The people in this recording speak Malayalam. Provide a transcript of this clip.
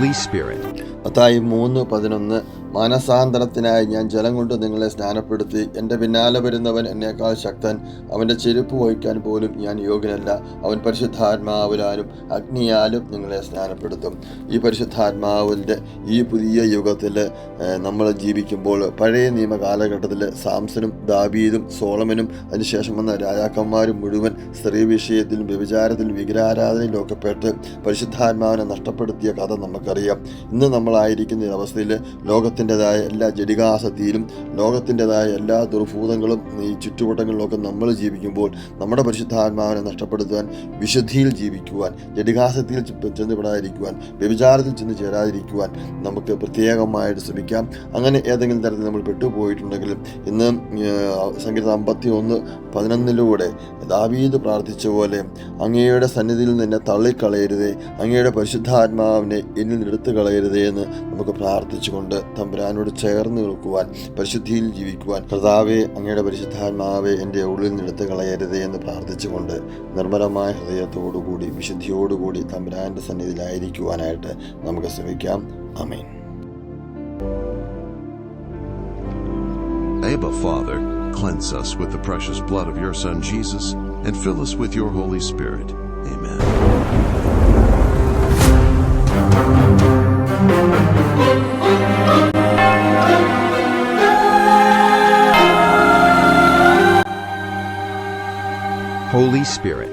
Holy Spirit. മത്തായി 3:11 മാനസാന്തരത്തിനായി ഞാൻ ജലം കൊണ്ട് നിങ്ങളെ സ്നാനപ്പെടുത്തി. എൻ്റെ പിന്നാലെ വരുന്നവൻ എന്നേക്കാൾ ശക്തൻ, അവൻ്റെ ചെരുപ്പ് വഹിക്കാൻ പോലും ഞാൻ യോഗ്യനല്ല. അവൻ പരിശുദ്ധാത്മാവിലാലും അഗ്നിയാലും നിങ്ങളെ സ്നാനപ്പെടുത്തും. ഈ പരിശുദ്ധാത്മാവിൻ്റെ ഈ പുതിയ യുഗത്തിൽ നമ്മൾ ജീവിക്കുമ്പോൾ പഴയ നിയമ കാലഘട്ടത്തിൽ സാംസനും ദാവീദും സോളമനും അതിനുശേഷം വന്ന രാജാക്കന്മാരും മുഴുവൻ സ്ത്രീ വിഷയത്തിലും വ്യഭിചാരത്തിലും വിഗ്രഹാരാധനയിലും ഒക്കെ പെട്ട് പരിശുദ്ധാത്മാവിനെ നഷ്ടപ്പെടുത്തിയ കഥ നമുക്കറിയാം. ഇന്ന് നമ്മളായിരിക്കുന്ന ഈ അവസ്ഥയിൽ ലോകത്തിൻ്റെതായ എല്ലാ ജഡികാസക്തിയിലും ലോകത്തിൻ്റെതായ എല്ലാ ദുർഭൂതങ്ങളും ഈ ചുറ്റുവട്ടങ്ങളിലൊക്കെ നമ്മൾ ജീവിക്കുമ്പോൾ നമ്മുടെ പരിശുദ്ധാത്മാവിനെ നഷ്ടപ്പെടുത്തുവാൻ, വിശുദ്ധിയിൽ ജീവിക്കുവാൻ, ജഡികാസക്തിയിൽ ചെന്നുപെടാതിരിക്കുവാൻ, വ്യഭിചാരത്തിൽ ചെന്ന് ചേരാതിരിക്കുവാൻ നമുക്ക് പ്രത്യേകമായിട്ട് ശ്രമിക്കാം. അങ്ങനെ ഏതെങ്കിലും തരത്തിൽ നമ്മൾ പെട്ടുപോയിട്ടുണ്ടെങ്കിലും ഇന്ന് സങ്കീർത്തനം 51:11 ദാവീദ് പ്രാർത്ഥിച്ച പോലെ അങ്ങയുടെ സന്നിധിയിൽ നിന്നെ തള്ളിക്കളയരുതേ, അങ്ങയുടെ പരിശുദ്ധാത്മാവിനെ എന്നിൽ നിന്ന് എടുത്തു കളയരുതേ എന്ന് നമുക്ക് പ്രാർത്ഥിച്ചുകൊണ്ട് തമ്പുരാനോട് ചേർന്ന് നിൽക്കുവാൻ, പരിശുദ്ധിയിൽ ജീവിക്കുവാൻ, കർത്താവേ അങ്ങയുടെ പരിശുദ്ധാത്മാവെ എൻ്റെ ഉള്ളിൽ നിന്ന് എടുത്തു കളയരുതേ എന്ന് പ്രാർത്ഥിച്ചുകൊണ്ട് നിർമ്മലമായ ഹൃദയത്തോടുകൂടി വിശുദ്ധിയോടുകൂടി തമ്പുരാൻ്റെ സന്നിധിയിലായിരിക്കുവാനായിട്ട് നമുക്ക് ശ്രമിക്കാം. ആമേൻ. Abba, Father, cleanse us with the precious blood of your Son Jesus, and fill us with your Holy Spirit. Amen. Holy Spirit.